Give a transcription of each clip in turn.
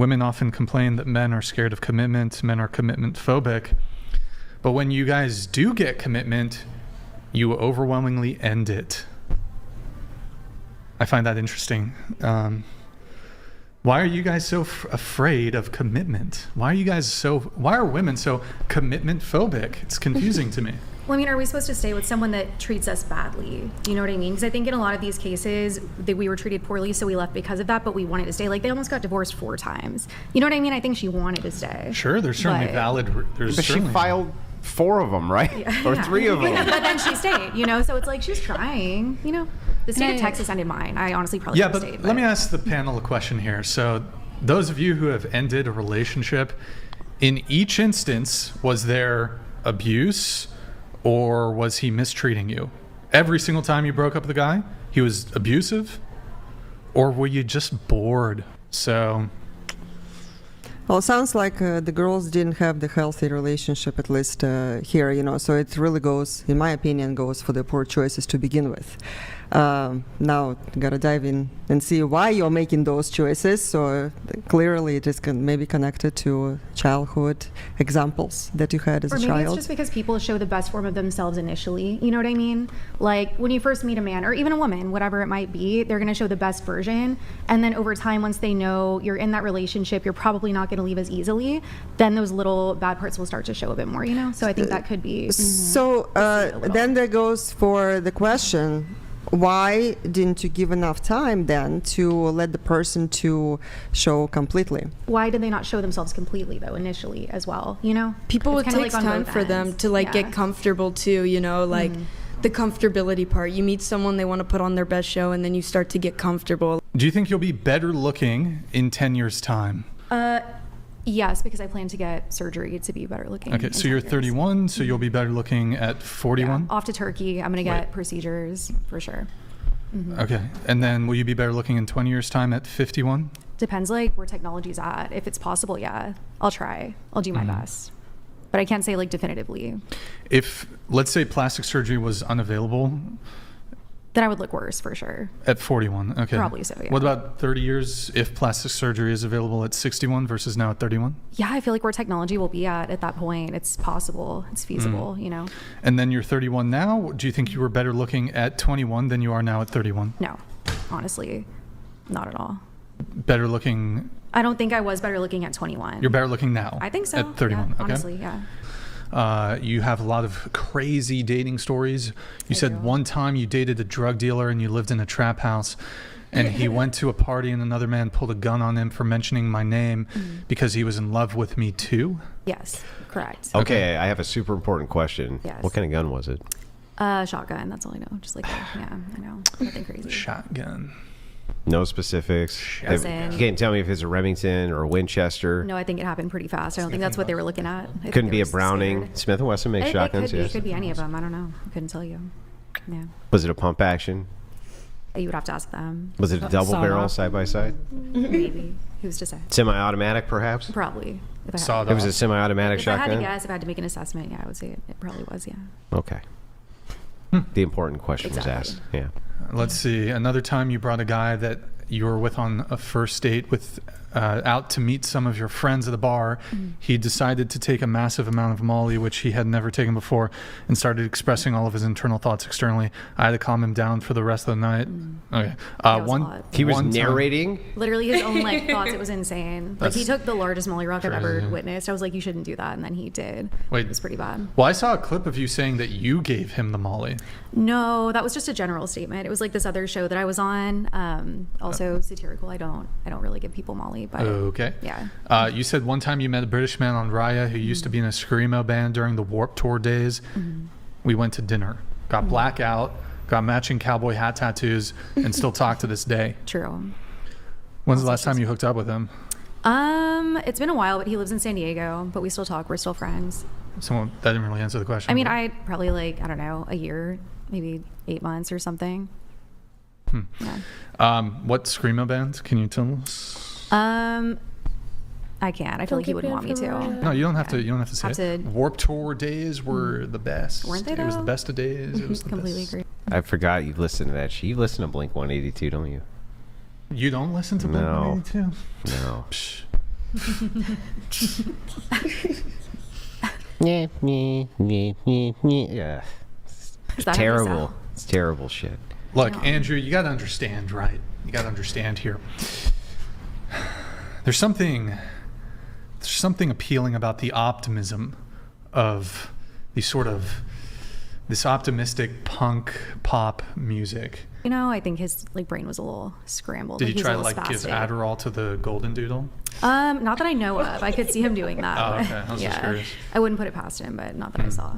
women often complain that men are scared of commitment, men are commitment phobic. But when you guys do get commitment, you overwhelmingly end it. I find that interesting. Why are you guys so afraid of commitment? Why are women so commitment phobic? It's confusing to me. Well, I mean, are we supposed to stay with someone that treats us badly? Do you know what I mean? Because I think in a lot of these cases that we were treated poorly, so we left because of that, but we wanted to stay. Like, they almost got divorced 4 times. You know what I mean? I think she wanted to stay. Sure, there's certainly valid. But she filed 4 of them, right? Yeah. Or 3 of them. But then she stayed, you know? So it's like she was trying, you know? The state of Texas ended mine. I honestly probably would have stayed. Let me ask the panel a question here. So those of you who have ended a relationship, in each instance, was there abuse or was he mistreating you? Every single time you broke up with a guy, he was abusive? Or were you just bored? So... Well, it sounds like the girls didn't have the healthy relationship, at least here, you know, so it really goes, in my opinion, goes for the poor choices to begin with. Now, gotta dive in and see why you're making those choices. So clearly it is maybe connected to childhood examples that you had as a child. Or maybe it's just because people show the best form of themselves initially, you know what I mean? Like when you first meet a man or even a woman, whatever it might be, they're gonna show the best version. And then over time, once they know you're in that relationship, you're probably not gonna leave as easily, then those little bad parts will start to show a bit more, you know? So I think that could be. So then there goes for the question, why didn't you give enough time then to let the person to show completely? Why did they not show themselves completely though initially as well, you know? People, it takes time for them to like get comfortable too, you know, like the comfortability part. You meet someone, they want to put on their best show, and then you start to get comfortable. Do you think you'll be better looking in 10 years time? Yes, because I plan to get surgery to be better looking. Okay, so you're 31, so you'll be better looking at 41? Yeah, off to Turkey. I'm going to get procedures for sure. Okay, and then will you be better looking in 20 years time at 51? Depends like where technology's at. If it's possible, yeah, I'll try. I'll do my best. But I can't say like definitively. If, let's say plastic surgery was unavailable, then I would look worse for sure. At 41, okay. Probably so, yeah. What about 30 years if plastic surgery is available at 61 versus now at 31? Yeah, I feel like where technology will be at that point, it's possible, it's feasible, you know. And then you're 31 now. Do you think you were better looking at 21 than you are now at 31? No, honestly, not at all. Better looking? I don't think I was better looking at 21. You're better looking now? I think so. At 31, yeah, okay. Honestly, yeah. You have a lot of crazy dating stories. You said one time you dated a drug dealer and you lived in a trap house, and he went to a party and another man pulled a gun on him for mentioning my name because he was in love with me too? Yes, correct. Okay, I have a super important question. Yes. What kind of gun was it? Shotgun, that's all I know. Just like, yeah, I know. Nothing crazy. Shotgun. No specifics. You can't tell me if it's a Remington or a Winchester. No, I think it happened pretty fast. I don't think that's what they were looking at. Couldn't be a Browning. Scared. Smith & Wesson makes shotguns. It could be any of them. I don't know. I couldn't tell you. Yeah. Was it a pump action? You would have to ask them. Was it a double barrel side by side? Maybe. Who's to say? Semi-automatic, perhaps? Probably. It was a semi-automatic shotgun? If I had to guess, if I had to make an assessment, yeah, I would say it probably was, yeah. Okay. The important question was asked. Yeah. Let's see. Another time you brought a guy that you were with on a first date with out to meet some of your friends at the bar. He decided to take a massive amount of Molly, which he had never taken before, and started expressing all of his internal thoughts externally. I had to calm him down for the rest of the night. Okay. He was narrating? Literally his own like thoughts. It was insane. Like he took the largest Molly rock I've ever witnessed. I was like, you shouldn't do that. And then he did. Wait. It was pretty bad. Well, I saw a clip of you saying that you gave him the Molly. No, that was just a general statement. It was like this other show that I was on. Also satirical. I don't really give people Molly, but okay. Yeah. You said one time you met a British man on Raya who used to be in a screamo band during the Warped Tour days. We went to dinner, got blackout, got matching cowboy hat tattoos, and still talk to this day. True. When's the last time you hooked up with him? It's been a while, but he lives in San Diego, but we still talk. We're still friends. So that didn't really answer the question. I mean, I probably like, I don't know, a year, maybe 8 months or something. Yeah. What screamo band? Can you tell us? I can't. I feel like he wouldn't want me to. No, you don't have to. You don't have to say it. Warped Tour days were the best. Weren't they? It was the best of days. It was the completely best. agree. I forgot you listened to that. You listen to Blink 182, don't you? You don't listen to Blink 182? No. Yeah. Is that how you Terrible. sound? It's terrible shit. Look, No. Andrew, you got to understand, right? You got to understand here. There's something appealing about the optimism of this optimistic punk pop music. You know, I think his brain was a little scrambled. Did like, he he was try a to little give spastic. Adderall to the golden doodle? Not that I know of. I could see him doing that. Oh, but okay. I was just curious. I wouldn't put it past him, but not that I saw.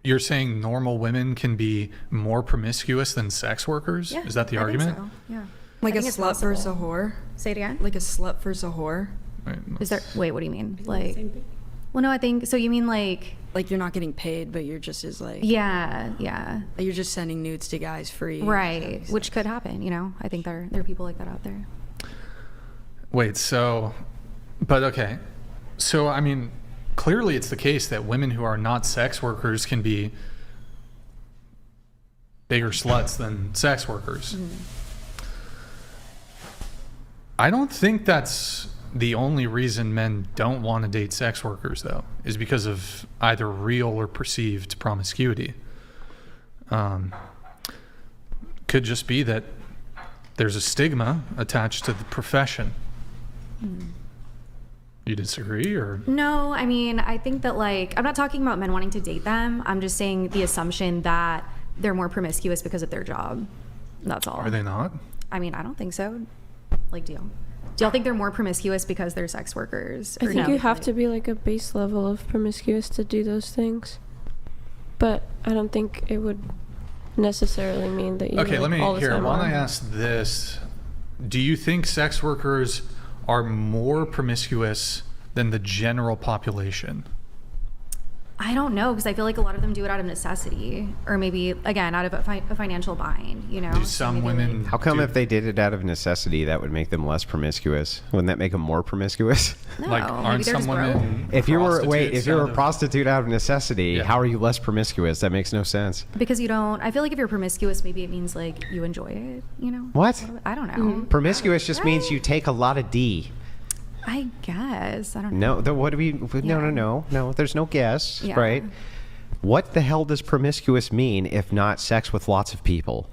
You're saying normal women can be more promiscuous than sex workers? Yeah, Is that the I think argument? so. Yeah. Like I a think it's slut versus a possible. whore. Say it again. Like a slut versus a whore. Right, Is there? Wait, what do you mean? Like, well, no, I think so. You mean like? Like you're not getting paid, but you're just as like Yeah. you're just sending nudes to guys free. Right. Which could happen. You know, I think there are people like that out there. Wait, but okay. So, I mean, clearly it's the case that women who are not sex workers can be bigger sluts than sex workers. I don't think that's the only reason men don't want to date sex workers, though, is because of either real or perceived promiscuity. Could just be that there's a stigma attached to the profession. You disagree, or? No, I mean, I think that I'm not talking about men wanting to date them. I'm just saying the assumption that they're more promiscuous because of their job. That's all. Are they not? I mean, I don't think so. Do y'all think they're more promiscuous because they're sex workers? I or think no? you have to be like a base level of promiscuous to do those things. But I don't think it would necessarily mean that you Okay, like, let me all the hear. time Why don't I on. ask this? Do you think sex workers are more promiscuous than the general population? I don't know, because I feel like a lot of them do it out of necessity, or maybe again out of a financial bind. You know, Do So some maybe, women? How come do- if they did it out of necessity, that would make them less promiscuous? Wouldn't that make them more promiscuous? No, like maybe aren't they're some just broke. women? If you were prostitutes a out of- prostitute out of necessity, Yeah. how are you less promiscuous? That makes no sense. Because you don't. I feel like if you're promiscuous, maybe it means like you enjoy it. You know. What? I don't know. Promiscuous just means you take a lot of D. I guess I don't know. No, what do we? No. There's no guess, Yeah. right? What the hell does promiscuous mean if not sex with lots of people?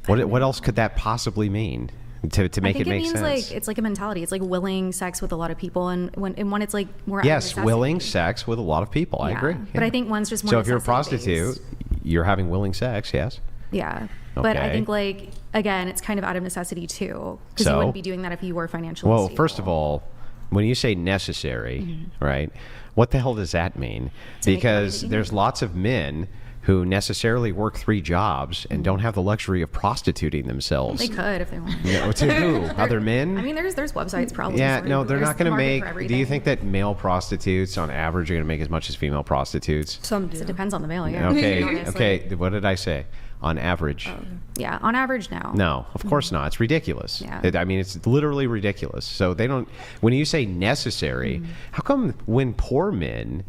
What else could that possibly mean to make I think it make means sense? like it's like a mentality. It's like willing sex with a lot of people, and when it's like more out of Yes, necessity. willing sex with a lot of people. I Yeah. agree. But yeah. I think one's just more. So if you're a necessity-based. prostitute, you're having willing sex. Yes. Yeah. But I Okay. think again, it's kind of out of necessity too, because you So? wouldn't be doing that if you were financially. Well, stable. first of all, when you say necessary, right? What the hell does that mean? To make money Because that you there's need. lots of men who necessarily work 3 jobs and don't have the luxury of prostituting themselves. they could if they want. No, to who? Other men? I mean, there's websites probably. Yeah, for- no, they're there's not going to market make. for Do you everything. think that male prostitutes, on average, are going to make as much as female prostitutes? Some do. It depends on the male. Yeah. Okay, Honestly. okay. What did I say? On average. Yeah, on average, no. No, of course not. It's ridiculous. Yeah. I mean, it's literally ridiculous. So they don't. When you say necessary, how come when poor men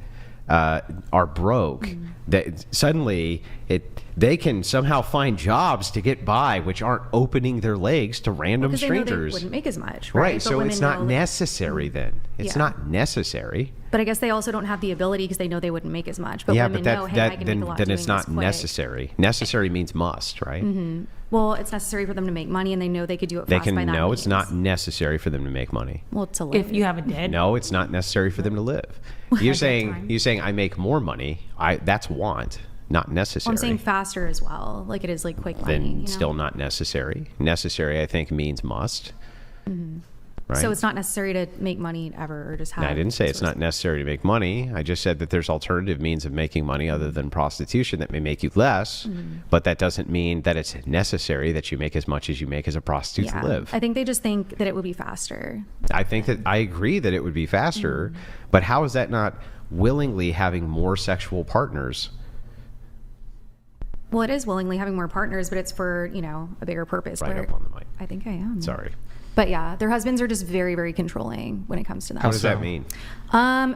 are broke, that suddenly they can somehow find jobs to get by, which aren't opening their legs to random Because they know they strangers? wouldn't make as much, Right. right? But So women it's not know, necessary then. It's Yeah. not necessary. But I guess they also don't have the ability because they know they wouldn't make as much. But yeah, women but know, hey, I can then make a lot then doing it's not this quick. necessary. Necessary means must, right? Well, it's necessary for them to make money, and they know they could do it They fast can by that no, it's means. not necessary for them to make money. Well, to live. If you have a dead. No, it's not necessary for them to live. You're saying time. I make more money. That's want, not necessary. Well, I'm saying faster as well. Like it is like quick money. then you know? still not necessary. Necessary, I think, means must. Right? So it's not necessary to make money ever, or just have. I didn't say it's not necessary to make money. I just said that there's alternative means of making money other than prostitution that may make you less, but that doesn't mean that it's necessary that you make as much as you make as a prostitute Yeah, to live. I think they just think that it would be faster. I think that I agree that it would be faster, but how is that not willingly having more sexual partners? Well, it is willingly having more partners, but it's for a bigger purpose. Right where- up on the mic. I think I am. Sorry. But yeah, their husbands are just very, very controlling when it comes to that. How does that so? mean?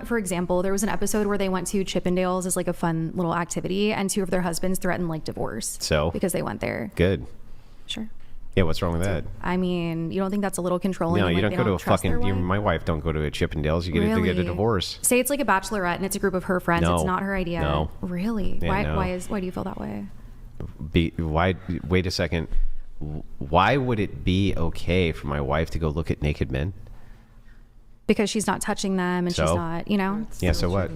For example, there was an episode where they went to Chippendales as like a fun little activity, and 2 of their husbands threatened like divorce. So? Because they went there. Good. Sure. Yeah, what's wrong with that? I mean, you don't think that's a little controlling? No, and, you like, don't they go to a trust their fucking. wife? My wife don't go to a Chippendales. You get to get a divorce. Say it's like a bachelorette and it's a group of her friends. No. It's not her idea. No. Really? Yeah, no. Why do you feel that way? Why? Wait a second. Why would it be okay for my wife to go look at naked men? Because she's not touching them and So? she's not, you know? Yeah. So what?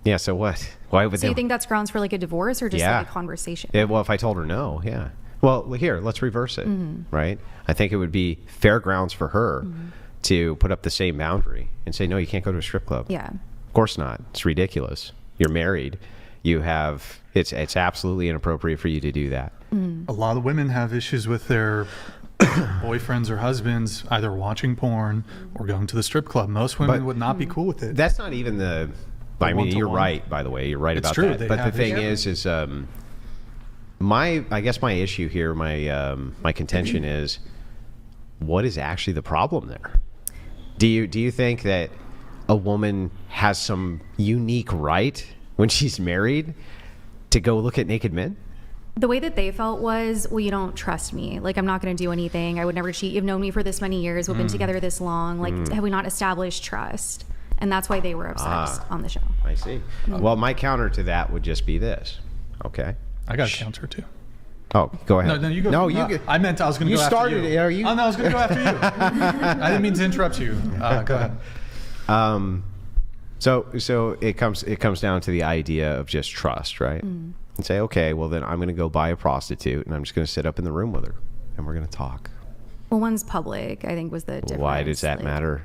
Yeah. So what? Why would So they? you think that's grounds for like a divorce or just Yeah. like a conversation? Yeah, well, if I told her no, yeah. Well, here, let's reverse it, Mm-hmm. right? I think it would be fair grounds for her to put up the same boundary and say, no, you can't go to a strip club. Yeah. Of course not. It's ridiculous. You're married. You have, it's absolutely inappropriate for you to do that. A lot of women have issues with their boyfriends or husbands either watching porn or going to the strip club. Most women But- would not be cool with it. That's not even the, I mean, you're one-to-one. right, by the way. You're right It's about true, that. they But the have thing issues. is I guess my issue here, my contention is, what is actually the problem there? Do you think that a woman has some unique right when she's married to go look at naked men? The way that they felt was, well, you don't trust me. Like, I'm not going to do anything. I would never cheat. You've known me for this many years. We've been together this long. Like, have we not established trust? And that's why they were upset on the show. I see. Well, my counter to that would just be this. Okay. I got a counter too. Oh, go ahead. No, you go. No, you. I meant I was going to You go after started you. it. Are you? Oh, no, I was going to go after you. I didn't mean to interrupt you. Go ahead. So it comes down to the idea of just trust, right? And say, okay, well then I'm going to go buy a prostitute and I'm just going to sit up in the room with her and we're going to talk. Well, one's public, I think, was the difference. Why does that Like, matter?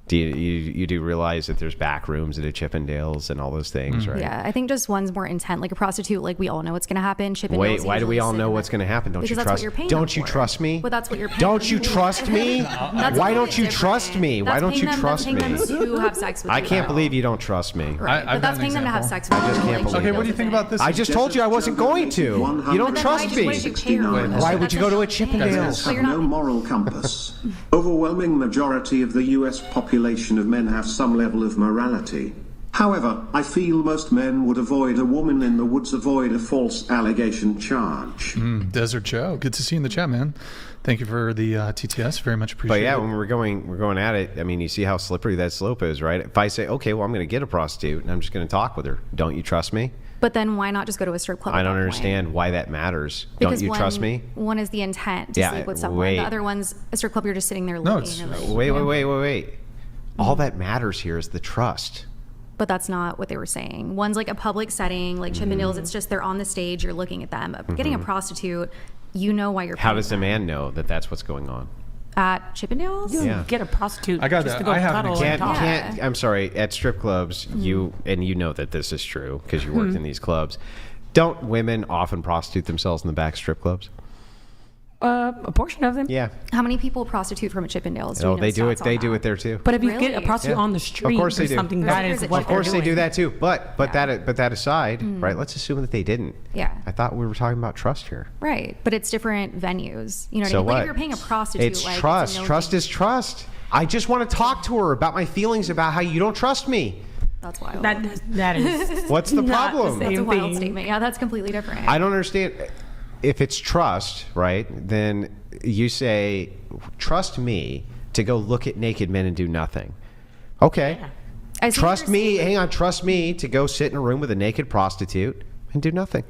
Do you do realize that there's back rooms at a Chippendales and all those things, right? Yeah, I think just one's more intent. Like a prostitute, like we all know what's going to happen. Chippendales Wait, why do we usually all sit know in what's the- going to happen? Don't Because you that's trust? what you're paying Don't them you for. trust me? But that's what you're paying Don't them you for. trust me? That's Why a don't little you bit trust different. me? Why That's don't paying you them- trust that's me? paying them to have sex with I you, can't though. believe you don't trust me. Right, I've but that's got an paying them to have example. sex with you. just can't like, believe Okay, it. what do you think about this? I just told you I wasn't going to. You don't Then trust why me. did you pay her for this? Why would That's you go to a a- Chippendales? So have you're not- no moral compass. Overwhelming majority of the US population of men have some level of morality. However, I feel most men would avoid a woman in the woods, avoid a false allegation charge. Desert Joe, good to see you in the chat, man. Thank you for the TTS. Very much But appreciated. yeah, when we're going at it, I mean, you see how slippery that slope is, right? If I say, okay, well, I'm going to get a prostitute and I'm just going to talk with her, don't you trust me? But then why not just go to a strip club? I at don't that point? understand why that matters. Because Don't you trust me? One is the intent to Yeah, sleep with someone. wait. The other one's a strip club. You're just sitting there No, looking. it's- and, like, Wait. Mm-hmm. All that matters here is the trust. But that's not what they were saying. One's like a public setting, like Chippendales. Mm-hmm. It's just they're on the stage. You're looking at them. Getting a prostitute, you know why you're. How paying does the them. man know that that's what's going on? At Chippendales? You Yeah. get a prostitute I got just that. to go I have an cuddle example. and talk. Yeah. I'm sorry, at strip clubs, you know that this is true because you Mm-hmm. worked in these clubs. Don't women often prostitute themselves in the back strip clubs? A portion of them. Yeah. How many people prostitute from a Chippendales? Oh, they do it. They do it there too. But if you get Really? a prostitute Yeah. on the street course they or do. something, Of that course is it what should. Of course they're they do doing. that too. But Yeah. that aside, right? Let's assume that they didn't. Yeah. I thought we were talking about trust here. Right, but it's different venues. You know what I So mean? what? Like if you're paying a prostitute, It's like, trust. It's a no Trust thing. is trust. I just want to talk to her about my feelings about how you don't trust me. That's wild. That is. What's the not problem? the That's a same wild thing. statement. Yeah, that's completely different. I don't understand. If it's trust, right, then you say, trust me to go look at naked men and do nothing. Okay. I see what Trust you're me, saying. hang on, trust me to go sit in a room with a naked prostitute and do nothing.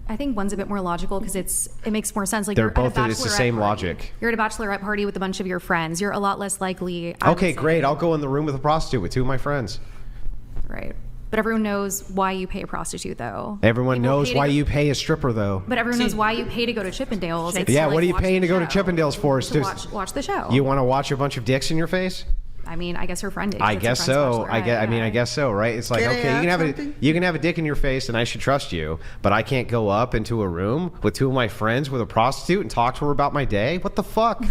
I think one's a bit more logical because it makes more sense. Like They're you're at a both- it's the bachelorette same party. logic. You're at a bachelorette party with a bunch of your friends. You're a lot less likely. I would Okay, say- great. I'll go in the room with a prostitute with two of my friends. Right, but everyone knows why you pay a prostitute, though. Everyone People knows pay to why go- you pay a stripper, though. But everyone knows why you pay to go to Chippendales. It's Yeah, to, like, what are you watch paying the to go to show. Chippendales for? It's To just- watch the show. You want to watch a bunch of dicks in your face? I mean, I guess her friend did. I It's her guess friend's so. I bachelorette, guess. I mean, yeah. I guess so, right? It's like, Can I okay, add something? you can have a dick in your face, and I should trust you, but I can't go up into a room with two of my friends with a prostitute and talk to her about my day. What the fuck?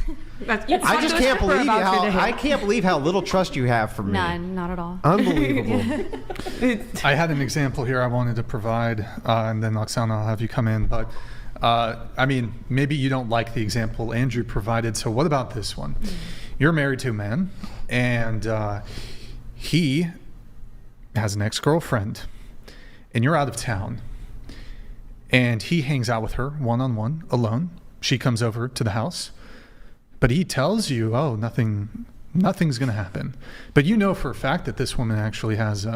I just can't believe I can't believe how little trust you have for me. None, not at all. Unbelievable. I had an example here I wanted to provide, and then Oksana, I'll have you come in. But I mean, maybe you don't like the example Andrew provided. So what about this one? You're married to a man, and he has an ex-girlfriend, and you're out of town, and he hangs out with her one-on-one, alone, she comes over to the house, but he tells you, oh, nothing's going to happen. But you know for a fact that this woman actually has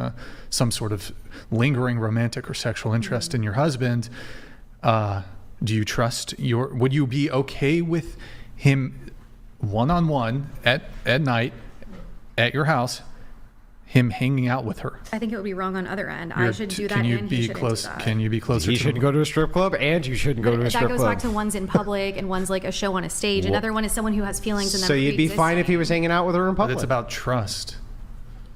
some sort of lingering romantic or sexual interest in your husband. Do you trust would you be okay with him one-on-one at night at your house, him hanging out with her? I think it would be wrong on other end. I should do that, Can you and be he shouldn't close? do that. Can you be closer? He to shouldn't go to a strip club, and you shouldn't go to a strip club. That goes back to one's in public and one's like a show on a stage. Another one is someone who has feelings. And So you'd be fine if he was hanging out with her in But public. it's about trust.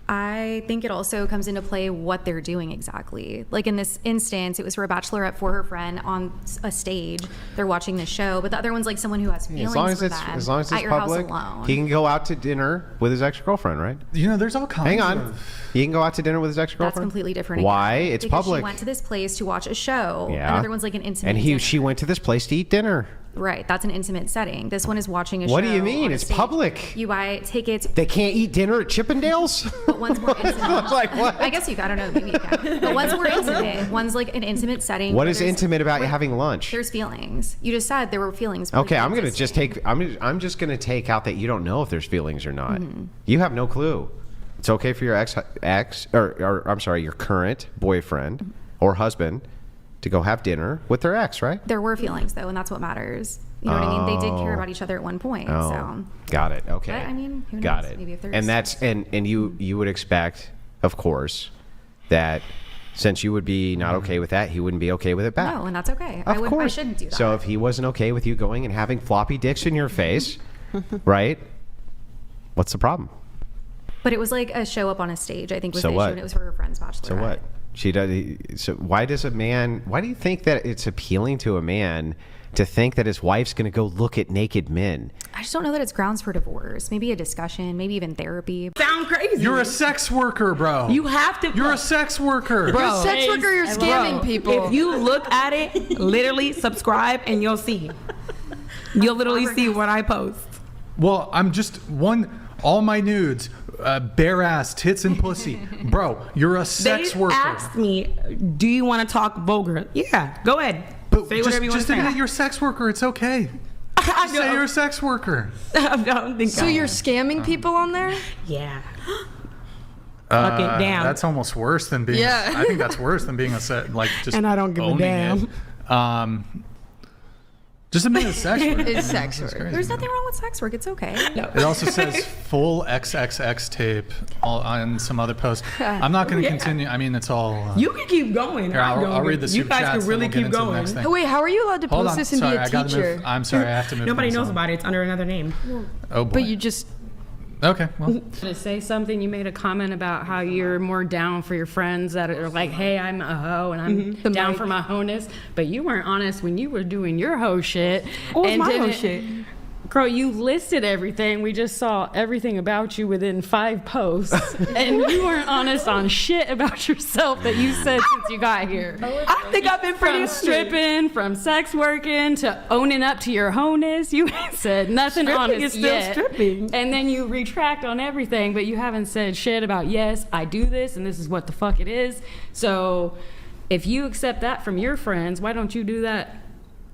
I think it also comes into play what they're doing exactly. Like in this instance, it was for a bachelorette for her friend on a stage. They're watching the show, but the other one's like someone who has feelings as long as for it's them as long as at it's your public, house alone. he can go out to dinner with his ex-girlfriend, right? You know, there's all kinds. Hang on, of- he can go out to dinner with his ex-girlfriend. That's completely different. Why? again, It's because public. She went to this place to watch a show. Yeah. Another one's like an intimate. And dinner. she went to this place to eat dinner. Right, that's an intimate setting. This one is watching a show. What do you mean? on a It's stage. public. You buy tickets, They can't eat dinner at Chippendales. but one's more intimate. Like what? I guess I don't know, maybe you can. But one's more intimate. One's like an intimate setting. What where is there's- intimate about where having lunch? There's feelings. You just said there were feelings. Okay, I'm gonna just take. I'm just gonna take out that you don't know if there's feelings or not. You have no clue. It's okay for your or I'm sorry, your current boyfriend or husband to go have dinner with their ex, right? There were feelings though, and that's what matters. You know what I mean? They did care about each other at one point. Oh, So got it. Okay, But, I mean, who got knows? it. Maybe if there's- And that's and you would expect, of course, that since you would be not okay with that, he wouldn't be okay with it back. no, and that's okay. Of I course. shouldn't do that. So if he wasn't okay with you going and having floppy dicks in your face, right? What's the problem? but it was like a show up on a stage. I think was So the what? issue, and it was for her friend's bachelorette. So what? She does. So why does a man? Why do you think that it's appealing to a man to think that his wife's going to go look at naked men? I just don't know that it's grounds for divorce. Maybe a discussion, maybe even therapy. Sound crazy. You're a sex worker, bro. You have to. You're a sex worker. Bro. You're a sex worker, you're scamming Bro, people. If you look at it, literally subscribe and you'll see. You'll literally see what I post. Well, I'm just all my nudes, bare ass, tits and pussy. Bro, you're a sex They worker. asked me, "Do you want to talk vulgar?" Yeah, go ahead. But Say whatever you want just to say. admit you're a sex worker. It's okay. I Just say you're a sex worker. don't think So you're scamming people on there? Yeah. Fuck it, damn. That's almost worse than being. Yeah. I think that's worse than being a set like just. And I don't give a owning damn. it. Just admit it's sex work. It's sex That's work. crazy. There's nothing wrong with sex work. It's okay. It also says full XXX tape on some other post. I'm not going to continue. I mean, it's all. You can keep going. Here, I'll read the You super guys chats. can then really we'll get keep into the going. next thing. Oh, wait, how are you allowed to Hold post on. this and Sorry, be a I gotta teacher? move. I'm sorry, I have to move. Nobody things knows on. about it. It's under another name. Oh boy. But you just Okay. Well, To say something, you made a comment about how you're more down for your friends that are like, hey, I'm a hoe and I'm down for my honess, but you weren't honest when you were doing your hoe shit. What was and my hoe didn't- shit? Girl, you listed everything. We just saw everything about you within 5 posts, and you weren't honest on shit about yourself that you said since you got here. I think I've been pretty From honest. stripping, from sex working, to owning up to your honess, you ain't said nothing Stripping honest is still yet. stripping. And then you retract on everything, but you haven't said shit about, yes, I do this, and this is what the fuck it is. So if you accept that from your friends, why don't you do that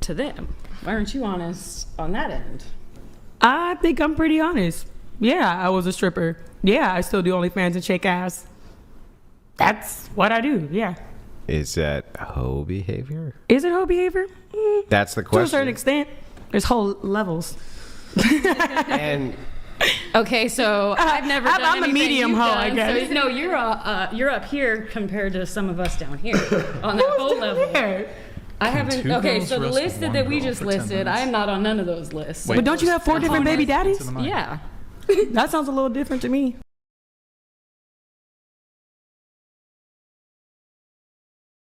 to them? Why aren't you honest on that end? I think I'm pretty honest. Yeah, I was a stripper. Yeah, I still do OnlyFans and shake ass. That's what I do. Yeah. Is that hoe behavior? Is it hoe behavior? That's the To a certain question. extent. There's whole levels. And Okay, so I've never I'm- done I'm a anything medium you've hoe, done. I guess. So, no, you're up here compared to some of us down here on that whole level. There. I haven't. two Okay, girls so the wrestle listed one that we girl just for 10 listed, minutes? I am not on none of those lists. Wait, But don't you have 4 different baby daddies? Into the mic. Yeah. That sounds a little different to me.